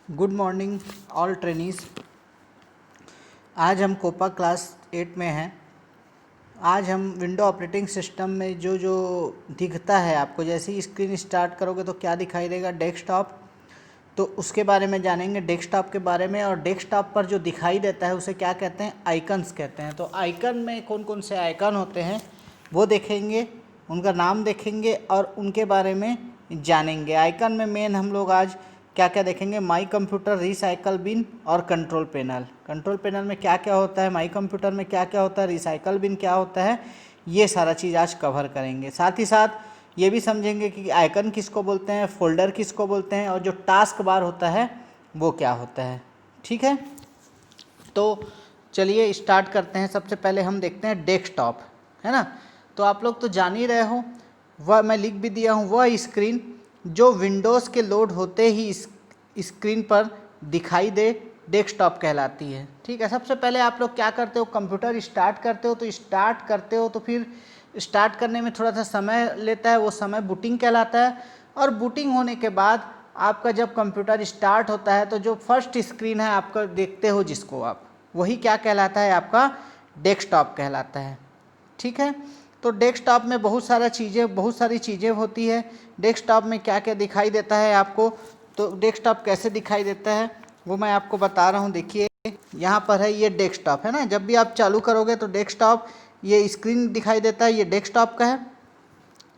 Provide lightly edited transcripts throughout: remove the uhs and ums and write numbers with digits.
Good morning all trainees. आज हम Copa class 8 में हैं। आज हम विंडो ऑपरेटिंग सिस्टम में जो जो दिखता है आपको, जैसे ही स्क्रीन स्टार्ट करोगे तो क्या दिखाई देगा, डेस्कटॉप, तो उसके बारे में जानेंगे, डेस्कटॉप के बारे में। और डेस्कटॉप पर जो दिखाई देता है उसे क्या कहते हैं, आइकन्स कहते हैं। तो आइकन में कौन कौन से आइकन होते हैं वो देखेंगे, उनका नाम देखेंगे और उनके बारे में जानेंगे। आइकन में मेन हम लोग आज क्या क्या देखेंगे, माई कंप्यूटर, रिसाइकल बिन और कंट्रोल पैनल। कंट्रोल पैनल में क्या क्या होता है, माई कंप्यूटर में क्या क्या होता है, रिसाइकल बिन क्या होता है, ये सारा चीज़ आज कवर करेंगे। साथ ही साथ ये भी समझेंगे कि आइकन किसको बोलते हैं, फोल्डर किसको बोलते हैं और जो टास्क बार होता है वो क्या होता है। ठीक है, तो चलिए स्टार्ट करते हैं। सबसे पहले हम देखते हैं डेस्कटॉप, है ना। तो आप लोग तो जान ही रहे हो, वह मैं लिख भी दिया हूँ, वह स्क्रीन जो विंडोज़ के लोड होते ही स्क्रीन पर दिखाई दे डेस्कटॉप कहलाती है। ठीक है, सबसे पहले आप लोग क्या करते हो, कंप्यूटर स्टार्ट करते हो। तो स्टार्ट करते हो तो फिर स्टार्ट करने में थोड़ा सा समय लेता है, वो समय बूटिंग कहलाता है। और बूटिंग होने के बाद आपका जब कंप्यूटर स्टार्ट होता है तो जो फर्स्ट स्क्रीन है आपका देखते हो जिसको आप, वही क्या कहलाता है, आपका डेस्कटॉप कहलाता है। ठीक है, तो डेस्कटॉप में बहुत सारी चीज़ें होती है। डेस्कटॉप में क्या क्या दिखाई देता है आपको, तो डेस्कटॉप कैसे दिखाई देता है वो मैं आपको बता रहा हूँ। देखिए यहाँ पर है, ये डेस्कटॉप है ना। जब भी आप चालू करोगे तो डेस्कटॉप, ये स्क्रीन दिखाई देता है, ये डेस्कटॉप का है।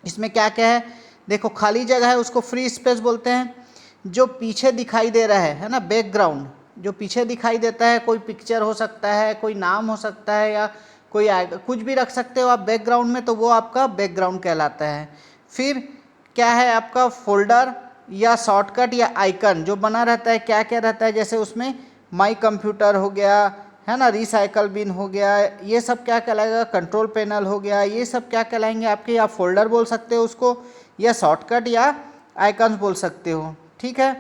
इसमें क्या क्या है, देखो खाली जगह है उसको फ्री स्पेस बोलते हैं। जो पीछे दिखाई दे रहा है ना, बैकग्राउंड जो पीछे दिखाई देता है, कोई पिक्चर हो सकता है, कोई नाम हो सकता है, या कोई कुछ भी रख सकते हो आप बैकग्राउंड में, तो वो आपका बैकग्राउंड कहलाता है। फिर क्या है आपका फोल्डर या शॉर्टकट या आइकन जो बना रहता है, क्या क्या रहता है, जैसे उसमें माई कंप्यूटर हो गया, है ना, रिसाइकल बिन हो गया, ये सब क्या कहलाएगा, कंट्रोल पैनल हो गया, ये सब क्या कहलाएंगे आपके, या फोल्डर बोल सकते हो उसको, या शॉर्टकट या आइकन्स बोल सकते हो। ठीक है,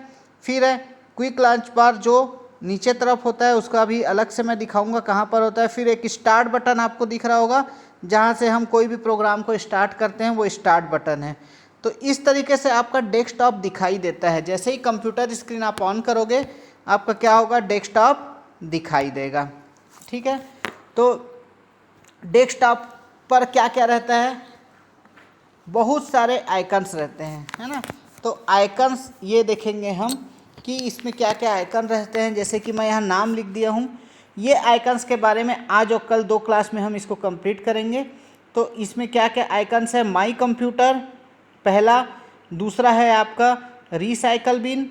फिर है क्विक लॉन्च बार जो नीचे तरफ होता है, उसका भी अलग से मैं दिखाऊंगा कहाँ पर होता है। फिर एक स्टार्ट बटन आपको दिख रहा होगा, जहाँ से हम कोई भी प्रोग्राम को स्टार्ट करते हैं, वो स्टार्ट बटन है। तो इस तरीके से आपका डेस्कटॉप दिखाई देता है। जैसे ही कंप्यूटर स्क्रीन आप ऑन करोगे आपका क्या होगा, डेस्कटॉप दिखाई देगा। ठीक है, तो डेस्कटॉप पर क्या क्या रहता है, बहुत सारे आइकन्स रहते हैं, है ना। तो आइकन्स ये देखेंगे हम कि इसमें क्या क्या आइकन रहते हैं। जैसे कि मैं यहाँ नाम लिख दिया हूँ, ये आइकन्स के बारे में आज और कल 2 क्लास में हम इसको कंप्लीट करेंगे। तो इसमें क्या क्या आइकन्स है, माई कंप्यूटर पहला, दूसरा है आपका रिसाइकल बिन,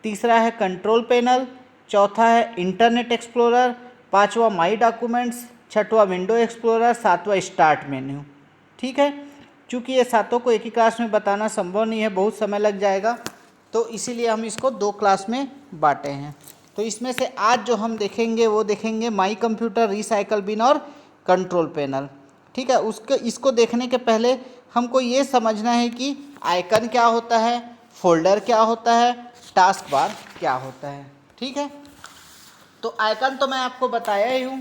तीसरा है कंट्रोल पैनल, चौथा है इंटरनेट एक्सप्लोरर, पांचवा माई डॉक्यूमेंट्स, छठवां विंडो एक्सप्लोरर, सातवां स्टार्ट मेन्यू। ठीक है, चूँकि ये सातों को एक ही क्लास में बताना संभव नहीं है, बहुत समय लग जाएगा, तो इसीलिए हम इसको 2 क्लास में बांटे हैं। तो इसमें से आज जो हम देखेंगे वो देखेंगे माई कंप्यूटर, रिसाइकल बिन और कंट्रोल पैनल। ठीक है, इसको देखने के पहले हमको ये समझना है कि आइकन क्या होता है, फोल्डर क्या होता है, टास्क बार क्या होता है। ठीक है, तो आइकन तो मैं आपको बताया ही हूँ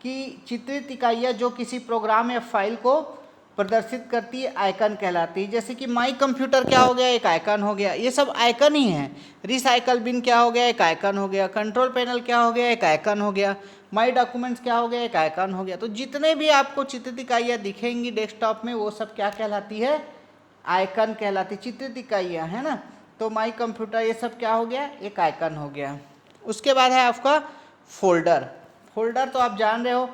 कि चित्रित इकाइयाँ जो किसी प्रोग्राम या फाइल को प्रदर्शित करती है आइकन कहलाती है। जैसे कि माई कंप्यूटर क्या हो गया, एक आइकन हो गया, ये सब आइकन ही हैं। रिसाइकल बिन क्या हो गया, एक आइकन हो गया। कंट्रोल पैनल क्या हो गया, एक आइकन हो गया। माई डॉक्यूमेंट्स क्या हो गया, एक आइकन हो गया। तो जितने भी आपको चित्रित इकाइयाँ दिखेंगी डेस्कटॉप में, वो सब क्या कहलाती है, आइकन कहलाती, चित्रित इकाइयाँ, है ना। तो माई कंप्यूटर ये सब क्या हो गया, एक आइकन हो गया। उसके बाद है आपका फोल्डर। फोल्डर तो आप जान रहे हो,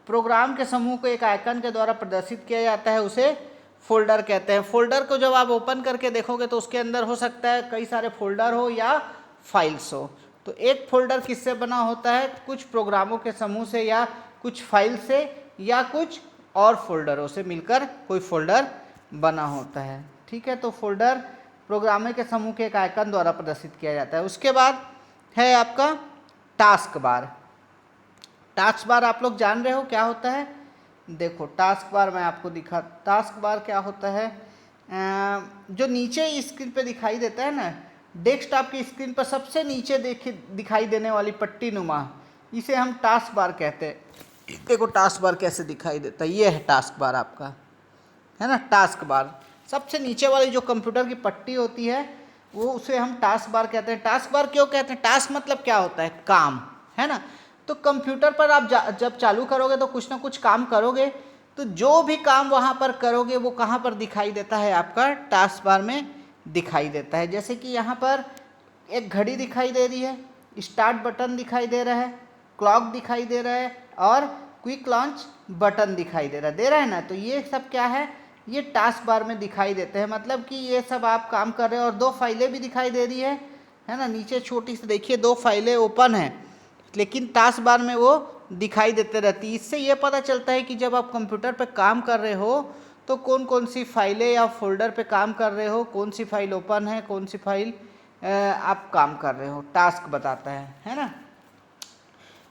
प्रोग्राम के समूह को एक आइकन के द्वारा प्रदर्शित किया जाता है, उसे फोल्डर कहते हैं। फोल्डर को जब आप ओपन करके देखोगे तो उसके अंदर हो सकता है कई सारे फोल्डर हो या फाइल्स हो। तो एक फोल्डर किससे बना होता है, कुछ प्रोग्रामों के समूह से, या कुछ फाइल से, या कुछ और फोल्डरों से मिलकर कोई फोल्डर बना होता है। ठीक है, तो फोल्डर प्रोग्रामों के समूह के एक आइकन द्वारा प्रदर्शित किया जाता है। उसके बाद है आपका टास्क बार। टास्क बार आप लोग जान रहे हो क्या होता है, देखो टास्क बार मैं आपको दिखा, टास्क बार क्या होता है, जो नीचे स्क्रीन पे दिखाई देता है ना, डेस्कटॉप की स्क्रीन पर सबसे नीचे दिखाई देने वाली पट्टी नुमा, इसे हम टास्क बार कहते हैं। देखो टास्क बार कैसे दिखाई देता है, ये है टास्क बार आपका, है ना। टास्क बार सबसे नीचे वाली जो कंप्यूटर की पट्टी होती है, वो उसे हम टास्क बार कहते हैं। टास्क बार क्यों कहते हैं? टास्क मतलब क्या होता है? काम, है ना। तो कंप्यूटर पर आप जब चालू करोगे तो कुछ ना कुछ काम करोगे, तो जो भी काम वहाँ पर करोगे वो कहाँ पर दिखाई देता है? आपका टास्क बार में दिखाई देता है। जैसे कि यहाँ पर एक घड़ी दिखाई दे रही है, स्टार्ट बटन दिखाई दे रहा है, क्लॉक दिखाई दे रहा है और क्विक लॉन्च बटन दिखाई दे रहा है ना। तो ये सब क्या है? ये टास्क बार में दिखाई देते हैं। मतलब कि ये सब आप काम कर रहे हो। और दो फाइलें भी दिखाई दे रही है ना। नीचे छोटी सी देखिए, दो फाइलें ओपन हैं, लेकिन टास्क बार में वो दिखाई देते रहती है। इससे ये पता चलता है कि जब आप कंप्यूटर पे काम कर रहे हो तो कौन कौन सी फाइलें या फोल्डर पे काम कर रहे हो, कौन सी फाइल ओपन है, कौन सी फाइल आप काम कर रहे हो, टास्क बताता है ना।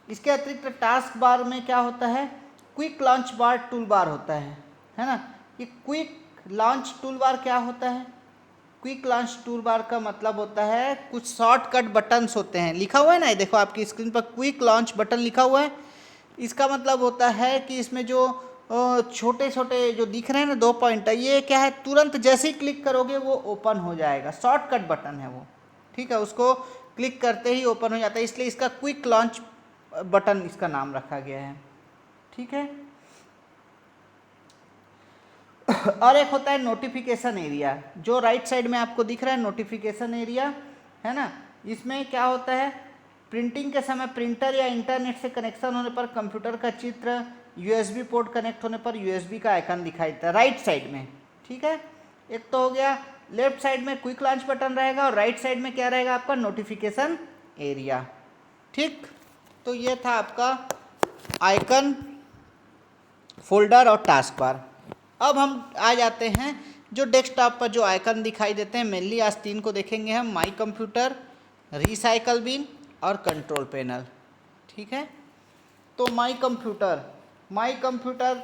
इसके अतिरिक्त टास्क बार में क्या होता है? क्विक लॉन्च बार टूल बार होता है ना। ये क्विक लॉन्च टूल बार क्या होता है? क्विक लॉन्च टूल बार का मतलब होता है कुछ शॉर्टकट बटन्स होते हैं। लिखा हुआ है ना, ये देखो आपकी स्क्रीन पर क्विक लॉन्च बटन लिखा हुआ है। इसका मतलब होता है कि इसमें जो छोटे छोटे जो दिख रहे हैं ना 2 पॉइंट, ये क्या है? तुरंत जैसे ही क्लिक करोगे वो ओपन हो जाएगा। शॉर्टकट बटन है वो, ठीक है। उसको क्लिक करते ही ओपन हो जाता है, इसलिए इसका क्विक लॉन्च बटन इसका नाम रखा गया है, ठीक है। और एक होता है नोटिफिकेशन एरिया, जो राइट साइड में आपको दिख रहा है नोटिफिकेशन एरिया, है ना। इसमें क्या होता है? प्रिंटिंग के समय प्रिंटर या इंटरनेट से कनेक्शन होने पर कंप्यूटर का चित्र, यूएसबी पोर्ट कनेक्ट होने पर यूएसबी का आइकन दिखाई देता है राइट साइड में, ठीक है। एक तो हो गया, लेफ्ट साइड में क्विक लॉन्च बटन रहेगा और राइट साइड में क्या रहेगा आपका? नोटिफिकेशन एरिया, ठीक। तो ये था आपका आइकन, फोल्डर और टास्क बार। अब हम आ जाते हैं जो डेस्कटॉप पर जो आइकन दिखाई देते हैं। मेनली आज 3 को देखेंगे हम, माई कंप्यूटर, रिसाइकल बिन और कंट्रोल पैनल, ठीक है। तो माई कंप्यूटर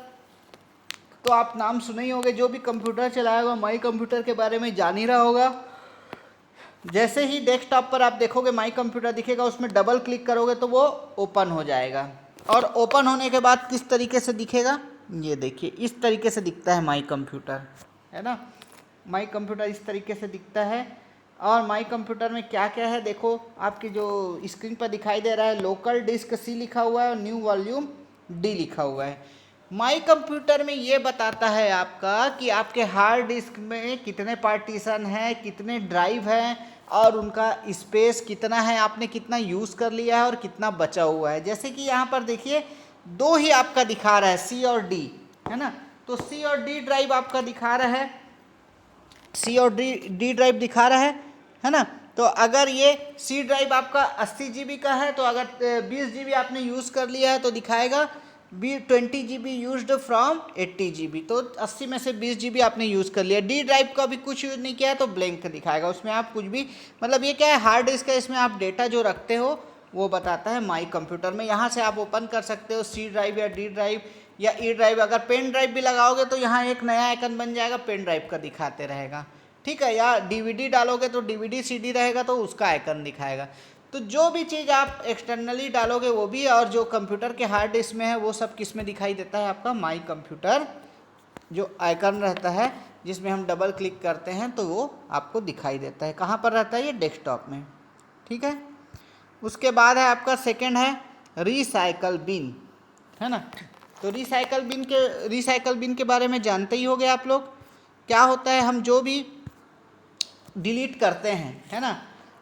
तो आप नाम सुने ही होंगे, जो भी कंप्यूटर चलाया होगा माई कंप्यूटर के बारे में जान ही रहा होगा। जैसे ही डेस्कटॉप पर आप देखोगे माई कंप्यूटर दिखेगा, उसमें डबल क्लिक करोगे तो वो ओपन हो जाएगा। और ओपन होने के बाद किस तरीके से दिखेगा? ये देखिए, इस तरीके से दिखता है माई कंप्यूटर, है ना। माई कंप्यूटर इस तरीके से दिखता है। और माई कंप्यूटर में क्या क्या है देखो, आपकी जो स्क्रीन पर दिखाई दे रहा है, लोकल डिस्क सी लिखा हुआ है और न्यू वॉल्यूम डी लिखा हुआ है। माई कंप्यूटर में ये बताता है आपका कि आपके हार्ड डिस्क में कितने पार्टीशन हैं, कितने ड्राइव हैं और उनका स्पेस कितना है, आपने कितना यूज़ कर लिया है और कितना बचा हुआ है। जैसे कि यहाँ पर देखिए 2 ही आपका दिखा रहा है, सी और डी, है ना। तो सी और डी ड्राइव आपका दिखा रहा है, सी और डी ड्राइव दिखा रहा है ना। तो अगर ये सी ड्राइव आपका 80 GB का है, तो अगर 20 GB आपने यूज़ कर लिया है तो दिखाएगा 20 GB यूज्ड फ्रॉम 80 GB। तो 80 में से 20 GB आपने यूज़ कर लिया। डी ड्राइव का भी कुछ यूज़ नहीं किया है तो ब्लैंक दिखाएगा, उसमें आप कुछ भी, मतलब ये क्या है, हार्ड डिस्क है, इसमें आप डेटा जो रखते हो वो बताता है माई कंप्यूटर में। यहाँ से आप ओपन कर सकते हो सी ड्राइव या डी ड्राइव या ई ड्राइव। अगर पेन ड्राइव भी लगाओगे तो यहाँ एक नया आइकन बन जाएगा, पेन ड्राइव का दिखाते रहेगा, ठीक है। या डीवीडी डालोगे तो डीवीडी सीडी रहेगा तो उसका आइकन दिखाएगा। तो जो भी चीज़ आप एक्सटर्नली डालोगे वो भी, और जो कंप्यूटर के हार्ड डिस्क में है वो सब किस में दिखाई देता है? आपका माई कंप्यूटर जो आइकन रहता है जिसमें हम डबल क्लिक करते हैं तो वो आपको दिखाई देता है। कहाँ पर रहता है? ये डेस्कटॉप में, ठीक है। उसके बाद है आपका सेकंड है रिसाइकल बिन, है ना। तो रिसाइकल बिन के बारे में जानते ही होंगे आप लोग। क्या होता है? हम जो भी डिलीट करते हैं, है ना,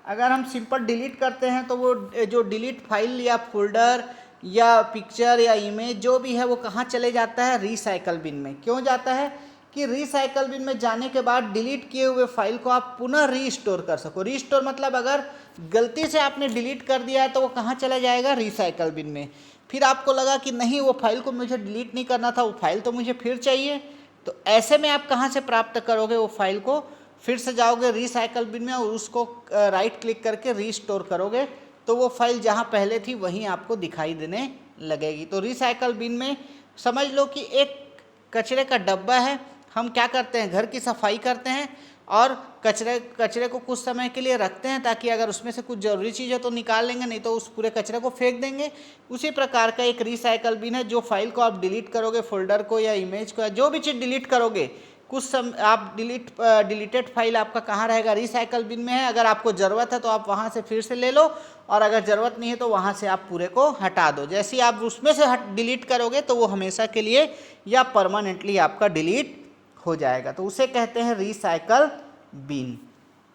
अगर हम सिंपल डिलीट करते हैं तो वो जो डिलीट फाइल या फोल्डर या पिक्चर या इमेज जो भी है वो कहाँ चले जाता है? रिसाइकल बिन में। क्यों जाता है? कि रिसाइकल बिन में जाने के बाद डिलीट किए हुए फाइल को आप पुनः रीस्टोर कर सको। रीस्टोर मतलब अगर गलती से आपने डिलीट कर दिया है तो वो कहाँ चला जाएगा? रिसाइकल बिन में। फिर आपको लगा कि नहीं, वो फाइल को मुझे डिलीट नहीं करना था, वो फाइल तो मुझे फिर चाहिए, तो ऐसे में आप कहाँ से प्राप्त करोगे वो फाइल को? फिर से जाओगे रिसाइकल बिन में और उसको राइट क्लिक करके रीस्टोर करोगे तो वो फाइल जहाँ पहले थी वहीं आपको दिखाई देने लगेगी। तो रिसाइकल बिन में समझ लो कि एक कचरे का डब्बा है। हम क्या करते हैं? घर की सफाई करते हैं और कचरे को कुछ समय के लिए रखते हैं ताकि अगर उसमें से कुछ ज़रूरी चीज़ है तो निकाल लेंगे, नहीं तो उस पूरे कचरे को फेंक देंगे। उसी प्रकार का एक रिसाइकल बिन है, जो फाइल को आप डिलीट करोगे, फोल्डर को या इमेज को या जो भी चीज़ डिलीट करोगे, कुछ आप डिलीटेड फाइल आपका कहाँ रहेगा, रिसाइकल बिन में है। अगर आपको ज़रूरत है तो आप वहाँ से फिर से ले लो, और अगर ज़रूरत नहीं है तो वहाँ से आप पूरे को हटा दो। जैसे ही आप उसमें से डिलीट करोगे तो वो हमेशा के लिए या परमानेंटली आपका डिलीट हो जाएगा, तो उसे कहते हैं रिसाइकल बिन।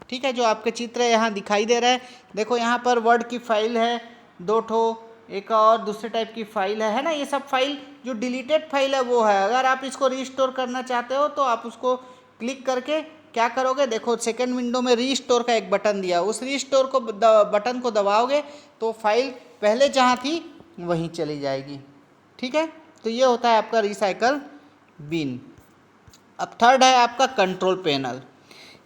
ठीक है, जो आपके चित्र यहाँ दिखाई दे रहा है, देखो यहाँ पर वर्ड की फाइल है 2 ठो, एक और दूसरे टाइप की फाइल है ना। ये सब फाइल जो डिलीटेड फाइल है वो है। अगर आप इसको रीस्टोर करना चाहते हो तो आप उसको क्लिक करके क्या करोगे, देखो सेकंड विंडो में रीस्टोर का एक बटन दिया, उस रीस्टोर को बटन को दबाओगे तो फाइल पहले जहाँ थी वहीं चली जाएगी। ठीक है, तो ये होता है आपका रिसाइकल बिन। अब थर्ड है आपका कंट्रोल पैनल।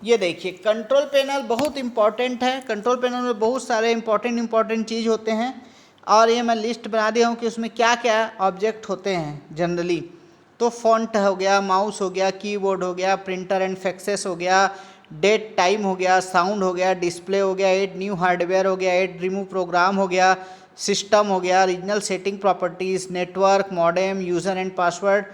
ये देखिए कंट्रोल पैनल बहुत इंपॉर्टेंट है। कंट्रोल पैनल में बहुत सारे इंपॉर्टेंट चीज़ होते हैं, और ये मैं लिस्ट बना दिया हूँ कि उसमें क्या क्या ऑब्जेक्ट होते हैं जनरली। तो फॉन्ट हो गया, माउस हो गया, कीबोर्ड हो गया, प्रिंटर एंड फैक्सेस हो गया, डेट टाइम हो गया, साउंड हो गया, डिस्प्ले हो गया, ऐड न्यू हार्डवेयर हो गया, ऐड रिमूव प्रोग्राम हो गया, सिस्टम हो गया, regional setting properties, network, modem, user and password.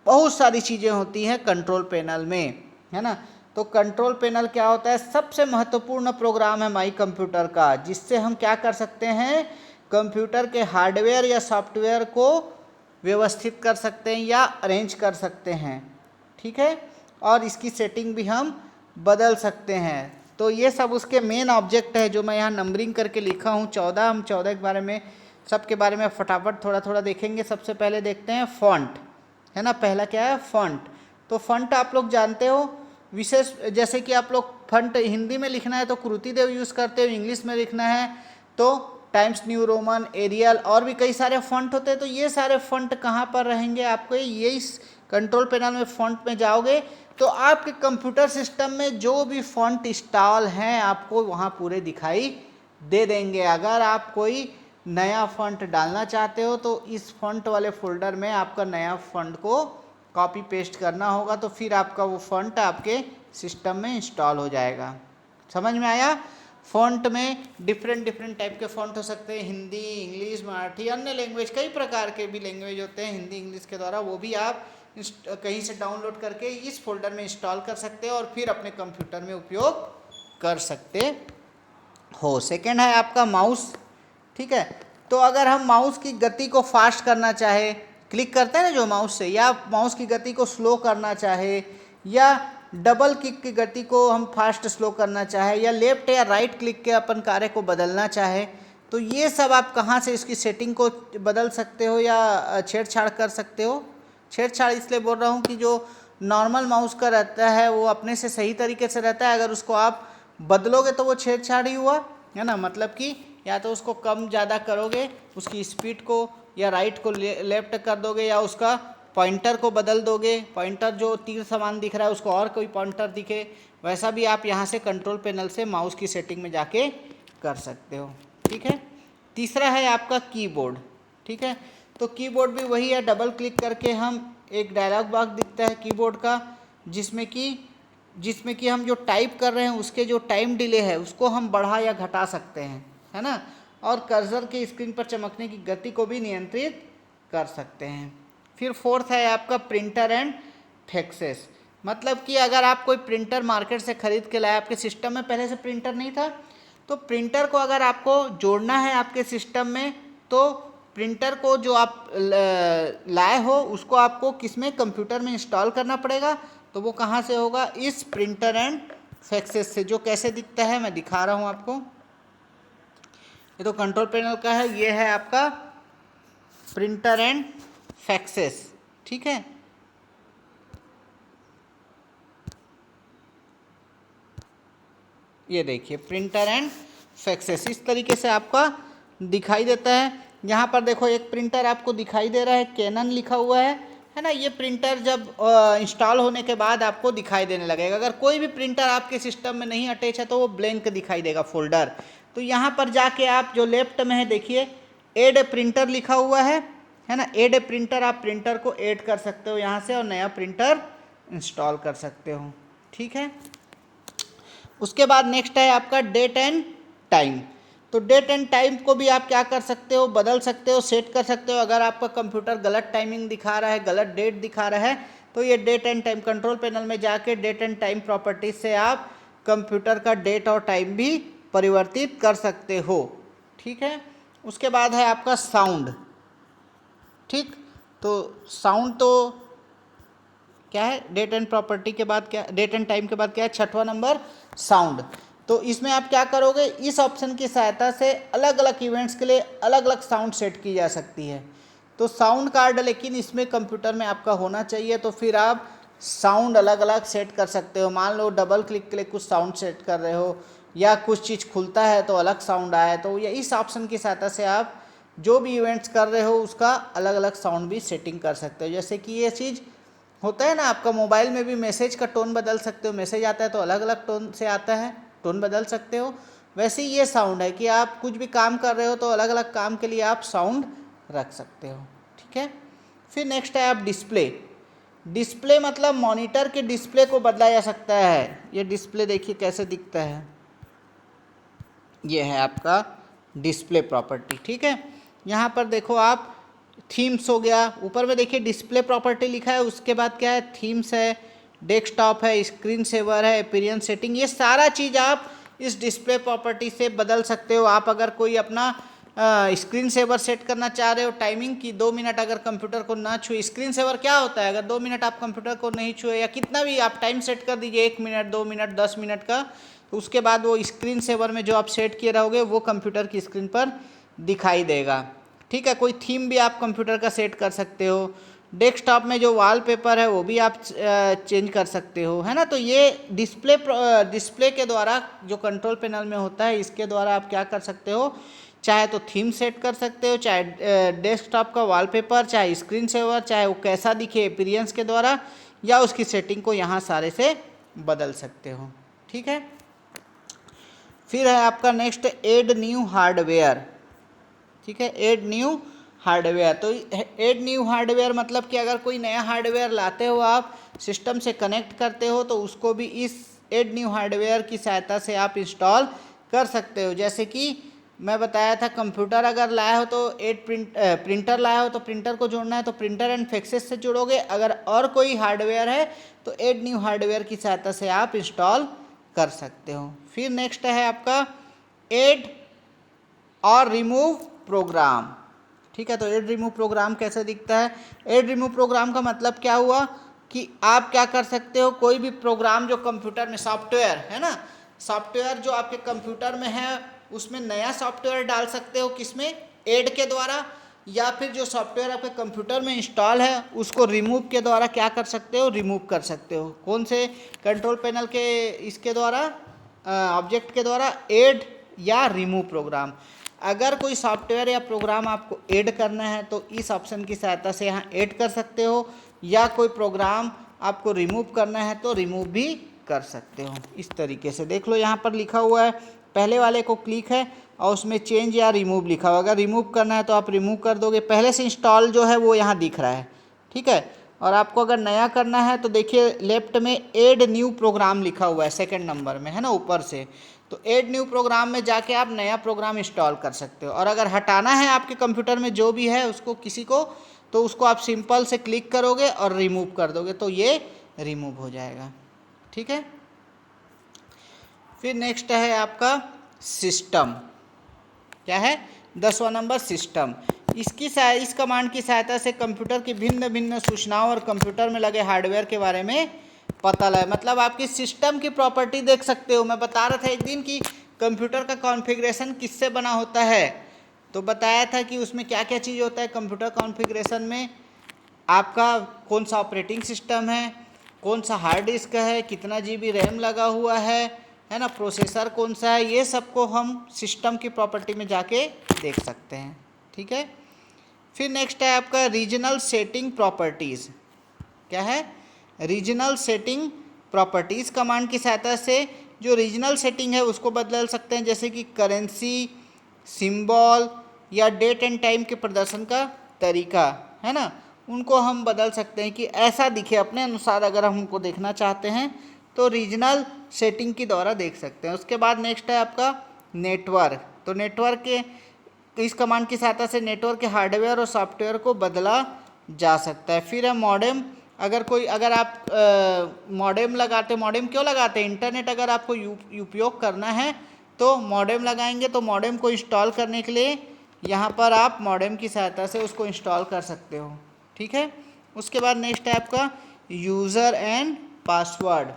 बहुत सारी चीज़ें होती हैं कंट्रोल पैनल में, है ना। तो कंट्रोल पैनल क्या होता है, सबसे महत्वपूर्ण प्रोग्राम है माई कंप्यूटर का, जिससे हम क्या कर सकते हैं, कंप्यूटर के हार्डवेयर या सॉफ्टवेयर को व्यवस्थित कर सकते हैं या अरेंज कर सकते हैं। ठीक है, और इसकी सेटिंग भी हम बदल सकते हैं। तो ये सब उसके मेन ऑब्जेक्ट है जो मैं यहाँ नंबरिंग करके लिखा हूँ 14। हम 14 के बारे में, सब के बारे में फटाफट थोड़ा थोड़ा देखेंगे। सबसे पहले देखते हैं फॉन्ट, है ना। पहला क्या है, फॉन्ट। तो फॉन्ट आप लोग जानते हो, विशेष जैसे कि आप लोग फॉन्ट हिंदी में लिखना है तो कृतिदेव यूज़ करते हो, इंग्लिश में लिखना है तो टाइम्स न्यू रोमन, एरियल, और भी कई सारे फॉन्ट होते हैं। तो ये सारे फॉन्ट कहाँ पर रहेंगे, आपको ये इस कंट्रोल पैनल में फॉन्ट में जाओगे तो आपके कंप्यूटर सिस्टम में जो भी फॉन्ट इंस्टॉल हैं आपको वहाँ पूरे दिखाई दे देंगे। अगर आप कोई नया फॉन्ट डालना चाहते हो तो इस फॉन्ट वाले फोल्डर में आपका नया फॉन्ट को कॉपी पेस्ट करना होगा, तो फिर आपका वो फॉन्ट आपके सिस्टम में इंस्टॉल हो जाएगा। समझ में आया। फॉन्ट में डिफरेंट टाइप के फॉन्ट हो सकते हैं, हिंदी, इंग्लिश, मराठी, अन्य लैंग्वेज, कई प्रकार के भी लैंग्वेज होते हैं हिंदी इंग्लिश के द्वारा, वो भी आप कहीं से डाउनलोड करके इस फोल्डर में इंस्टॉल कर सकते हो और फिर अपने कंप्यूटर में उपयोग कर सकते हो। सेकेंड है आपका माउस। ठीक है, तो अगर हम माउस की गति को फास्ट करना चाहे, क्लिक करते हैं ना जो माउस से, या माउस की गति को स्लो करना चाहे, या डबल क्लिक की गति को हम फास्ट स्लो करना चाहे, या लेफ्ट या राइट क्लिक के अपन कार्य को बदलना चाहे, तो ये सब आप कहाँ से इसकी सेटिंग को बदल सकते हो या छेड़छाड़ कर सकते हो। छेड़छाड़ इसलिए बोल रहा हूँ कि जो नॉर्मल माउस का रहता है वो अपने से सही तरीके से रहता है, अगर उसको आप बदलोगे तो वो छेड़छाड़ ही हुआ, है ना। मतलब कि या तो उसको कम ज़्यादा करोगे, उसकी स्पीड को, या राइट को लेफ्ट कर दोगे, या उसका पॉइंटर को बदल दोगे, पॉइंटर जो तीर समान दिख रहा है उसको और कोई पॉइंटर दिखे, वैसा भी आप यहाँ से कंट्रोल पैनल से माउस की सेटिंग में जाके कर सकते हो। ठीक है, तीसरा है आपका कीबोर्ड। ठीक है, तो कीबोर्ड भी वही है, डबल क्लिक करके हम एक डायलॉग बॉक्स दिखता है कीबोर्ड का, जिसमें कि हम जो टाइप कर रहे हैं उसके जो टाइम डिले है उसको हम बढ़ा या घटा सकते हैं, है ना। और कर्सर के स्क्रीन पर चमकने की गति को भी नियंत्रित कर सकते हैं। फिर फोर्थ है आपका प्रिंटर एंड फैक्सेस। मतलब कि अगर आप कोई प्रिंटर मार्केट से खरीद के लाए, आपके सिस्टम में पहले से प्रिंटर नहीं था, तो प्रिंटर को अगर आपको जोड़ना है आपके सिस्टम में, तो प्रिंटर को जो आप लाए हो उसको आपको किस में, कंप्यूटर में इंस्टॉल करना पड़ेगा। तो वो कहाँ से होगा, इस प्रिंटर एंड फैक्सेस से। जो कैसे दिखता है मैं दिखा रहा हूँ आपको। ये तो कंट्रोल पैनल का है, ये है आपका प्रिंटर एंड फैक्सेस। ठीक है, ये देखिए प्रिंटर एंड फैक्सेस इस तरीके से आपका दिखाई देता है। यहाँ पर देखो एक प्रिंटर आपको दिखाई दे रहा है, कैनन लिखा हुआ है ना। ये प्रिंटर जब इंस्टॉल होने के बाद आपको दिखाई देने लगेगा। अगर कोई भी प्रिंटर आपके सिस्टम में नहीं अटैच है तो वो ब्लैंक दिखाई देगा फोल्डर। तो यहाँ पर जाके आप जो लेफ्ट में है देखिए ऐड ए प्रिंटर लिखा हुआ है ना। ऐड ए प्रिंटर, आप प्रिंटर को ऐड कर सकते हो यहाँ से और नया प्रिंटर इंस्टॉल कर सकते हो। ठीक है, उसके बाद नेक्स्ट है आपका डेट एंड टाइम। तो डेट एंड टाइम को भी आप क्या कर सकते हो, बदल सकते हो, सेट कर सकते हो। अगर आपका कंप्यूटर गलत टाइमिंग दिखा रहा है, गलत डेट दिखा रहा है, तो ये date and time, control panel में जाके डेट एंड टाइम प्रॉपर्टीज से आप कंप्यूटर का डेट और टाइम भी परिवर्तित कर सकते हो। ठीक है, उसके बाद है आपका साउंड। ठीक, तो साउंड तो क्या है, डेट एंड प्रॉपर्टी के बाद क्या, डेट एंड टाइम के बाद क्या है, छठवां नंबर साउंड। तो इसमें आप क्या करोगे, इस ऑप्शन की सहायता से अलग अलग इवेंट्स के लिए अलग अलग साउंड सेट की जा सकती है। तो साउंड कार्ड लेकिन इसमें कंप्यूटर में आपका होना चाहिए, तो फिर आप साउंड अलग अलग सेट कर सकते हो। मान लो डबल क्लिक के लिए कुछ साउंड सेट कर रहे हो, या कुछ चीज़ खुलता है तो अलग साउंड आए, तो ये इस ऑप्शन की सहायता से आप जो भी इवेंट्स कर रहे हो उसका अलग अलग साउंड भी सेटिंग कर सकते हो। जैसे कि ये चीज़ होता है ना, आपका मोबाइल में भी मैसेज का टोन बदल सकते हो, मैसेज आता है तो अलग अलग टोन से आता है, टोन बदल सकते हो। वैसे ही ये साउंड है कि आप कुछ भी काम कर रहे हो तो अलग अलग काम के लिए आप साउंड रख सकते हो। ठीक है, फिर नेक्स्ट है आप डिस्प्ले। डिस्प्ले मतलब मॉनिटर के डिस्प्ले को बदला जा सकता है। ये डिस्प्ले देखिए कैसे दिखता है, ये है आपका डिस्प्ले प्रॉपर्टी। ठीक है, यहाँ पर देखो आप थीम्स हो गया, ऊपर में देखिए डिस्प्ले प्रॉपर्टी लिखा है, उसके बाद क्या है, थीम्स है, डेस्कटॉप है, स्क्रीन सेवर है, अपीयरेंस सेटिंग, ये सारा चीज़ आप इस डिस्प्ले प्रॉपर्टी से बदल सकते हो। आप अगर कोई अपना स्क्रीन सेवर सेट करना चाह रहे हो, टाइमिंग की 2 मिनट अगर कंप्यूटर को ना छुए, स्क्रीन सेवर क्या होता है, अगर 2 मिनट आप कंप्यूटर को नहीं छुए, या कितना भी आप टाइम सेट कर दीजिए, 1 मिनट 2 मिनट 10 मिनट का, तो उसके बाद वो स्क्रीन सेवर में जो आप सेट किए रहोगे वो कंप्यूटर की स्क्रीन पर दिखाई देगा। ठीक है, कोई थीम भी आप कंप्यूटर का सेट कर सकते हो। डेस्कटॉप में जो वॉलपेपर है वो भी आप चेंज कर सकते हो, है ना। तो ये डिस्प्ले के द्वारा जो कंट्रोल पैनल में होता है, इसके द्वारा आप क्या कर सकते हो, चाहे तो थीम सेट कर सकते हो, चाहे डेस्कटॉप का वॉलपेपर, चाहे स्क्रीन सेवर, चाहे वो कैसा दिखे अपीयरेंस के द्वारा, या उसकी सेटिंग को यहाँ सारे से बदल सकते हो। ठीक है, फिर है आपका नेक्स्ट ऐड न्यू हार्डवेयर। ठीक है, ऐड न्यू हार्डवेयर। तो ऐड न्यू हार्डवेयर मतलब कि अगर कोई नया हार्डवेयर लाते हो, आप सिस्टम से कनेक्ट करते हो, तो उसको भी इस ऐड न्यू हार्डवेयर की सहायता से आप इंस्टॉल कर सकते हो। जैसे कि मैं बताया था, कंप्यूटर अगर लाया हो तो प्रिंटर लाया हो तो प्रिंटर को जोड़ना है तो प्रिंटर एंड फैक्सेस से जोड़ोगे। अगर और कोई हार्डवेयर है तो ऐड न्यू हार्डवेयर की सहायता से आप इंस्टॉल कर सकते हो। फिर नेक्स्ट है आपका ऐड और रिमूव प्रोग्राम। ठीक है, तो ऐड रिमूव प्रोग्राम कैसे दिखता है, ऐड रिमूव प्रोग्राम का मतलब क्या हुआ कि आप क्या कर सकते हो, कोई भी प्रोग्राम जो कंप्यूटर में, सॉफ्टवेयर है ना, सॉफ्टवेयर जो आपके कंप्यूटर में है उसमें नया सॉफ्टवेयर डाल सकते हो, किसमें, ऐड के द्वारा। या फिर जो सॉफ्टवेयर आपके कंप्यूटर में इंस्टॉल है उसको रिमूव के द्वारा क्या कर सकते हो, रिमूव कर सकते हो। कौन से, कंट्रोल पैनल के इसके द्वारा, ऑब्जेक्ट के द्वारा, ऐड या रिमूव प्रोग्राम। अगर कोई सॉफ्टवेयर या प्रोग्राम आपको ऐड करना है तो इस ऑप्शन की सहायता से यहाँ ऐड कर सकते हो, या कोई प्रोग्राम आपको रिमूव करना है तो रिमूव भी कर सकते हो। इस तरीके से देख लो, यहाँ पर लिखा हुआ है, पहले वाले को क्लिक है और उसमें चेंज या रिमूव लिखा हुआ, अगर रिमूव करना है तो आप रिमूव कर दोगे, पहले से इंस्टॉल जो है वो यहाँ दिख रहा है। ठीक है, और आपको अगर नया करना है तो देखिए लेफ्ट में ऐड न्यू प्रोग्राम लिखा हुआ है, सेकंड नंबर में है ना, ऊपर से। तो ऐड न्यू प्रोग्राम में जाके आप नया प्रोग्राम इंस्टॉल कर सकते हो। और अगर हटाना है आपके कंप्यूटर में जो भी है उसको, किसी को, तो उसको आप सिंपल से क्लिक करोगे और रिमूव कर दोगे तो ये रिमूव हो जाएगा। ठीक है, फिर नेक्स्ट है आपका सिस्टम। क्या है, 10वां नंबर सिस्टम। इस कमांड की सहायता से कंप्यूटर की भिन्न भिन्न सूचनाओं और कंप्यूटर में लगे हार्डवेयर के बारे में पता लगे, मतलब आपकी सिस्टम की प्रॉपर्टी देख सकते हो। मैं बता रहा था एक दिन कि कंप्यूटर का कॉन्फ़िगरेशन किससे बना होता है, तो बताया था कि उसमें क्या क्या चीज़ होता है कंप्यूटर कॉन्फ़िगरेशन में। आपका कौन सा ऑपरेटिंग सिस्टम है, कौन सा हार्ड डिस्क है, कितना GB रैम लगा हुआ है ना, प्रोसेसर कौन सा है, ये सबको हम सिस्टम की प्रॉपर्टी में जाके देख सकते हैं। ठीक है, फिर नेक्स्ट है आपका रीजनल सेटिंग प्रॉपर्टीज़। क्या है, रीजनल सेटिंग प्रॉपर्टीज़ कमांड की सहायता से जो रीजनल सेटिंग है उसको बदल सकते हैं, जैसे कि करेंसी, सिंबल या डेट एंड टाइम के प्रदर्शन का तरीका, है ना, उनको हम बदल सकते हैं कि ऐसा दिखे अपने अनुसार। अगर हम उनको देखना चाहते हैं तो रीजनल सेटिंग के द्वारा देख सकते हैं। उसके बाद नेक्स्ट है आपका नेटवर्क। तो नेटवर्क के इस कमांड की सहायता से नेटवर्क के हार्डवेयर और सॉफ्टवेयर को बदला जा सकता है। फिर है मॉडेम अगर आप मॉडेम लगाते, मॉडेम क्यों लगाते हैं, इंटरनेट अगर आपको उपयोग करना है तो मॉडेम लगाएंगे। तो मॉडेम को इंस्टॉल करने के लिए यहाँ पर आप मॉडेम की सहायता से उसको इंस्टॉल कर सकते हो, ठीक है। उसके बाद नेक्स्ट है आपका यूज़र एंड पासवर्ड।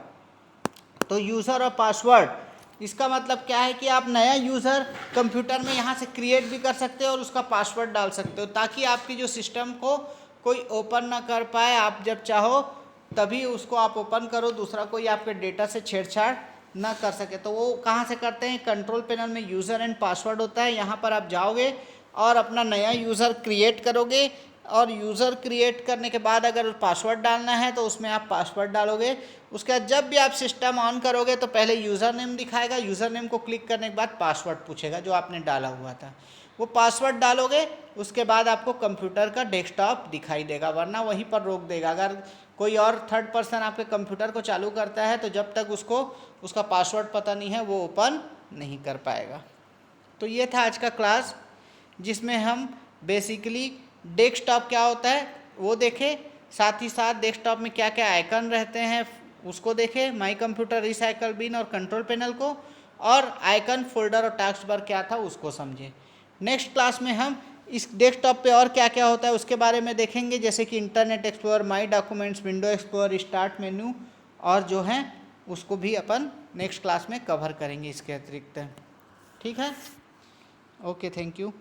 तो यूज़र और पासवर्ड, इसका मतलब क्या है कि आप नया यूज़र कंप्यूटर में यहाँ से क्रिएट भी कर सकते हो और उसका पासवर्ड डाल सकते हो, ताकि आपकी जो सिस्टम को कोई ओपन ना कर पाए। आप जब चाहो तभी उसको आप ओपन करो, दूसरा कोई आपके डेटा से छेड़छाड़ ना कर सके। तो वो कहाँ से करते हैं, कंट्रोल पैनल में यूज़र एंड पासवर्ड होता है, यहाँ पर आप जाओगे और अपना नया यूज़र क्रिएट करोगे, और यूज़र क्रिएट करने के बाद अगर पासवर्ड डालना है तो उसमें आप पासवर्ड डालोगे। उसके बाद जब भी आप सिस्टम ऑन करोगे तो पहले यूज़र नेम दिखाएगा, यूज़र नेम को क्लिक करने के बाद पासवर्ड पूछेगा जो आपने डाला हुआ था, वो पासवर्ड डालोगे। उसके बाद आपको कंप्यूटर का डेस्कटॉप दिखाई देगा, वरना वहीं पर रोक देगा। अगर कोई और थर्ड पर्सन आपके कंप्यूटर को चालू करता है तो जब तक उसको उसका पासवर्ड पता नहीं है वो ओपन नहीं कर पाएगा। तो ये था आज का क्लास, जिसमें हम बेसिकली डेस्कटॉप क्या होता है वो देखें, साथ ही साथ डेस्कटॉप में क्या क्या आइकन रहते हैं उसको देखें, माई कंप्यूटर, रिसाइकल बिन और कंट्रोल पैनल को, और आइकन, फोल्डर और टास्क बार क्या था उसको समझें। नेक्स्ट क्लास में हम इस डेस्कटॉप पे और क्या क्या होता है उसके बारे में देखेंगे, जैसे कि इंटरनेट एक्सप्लोरर, माई documents, window explorer, start menu, और जो है उसको भी अपन नेक्स्ट क्लास में कवर करेंगे इसके अतिरिक्त, ठीक है। Okay, thank you.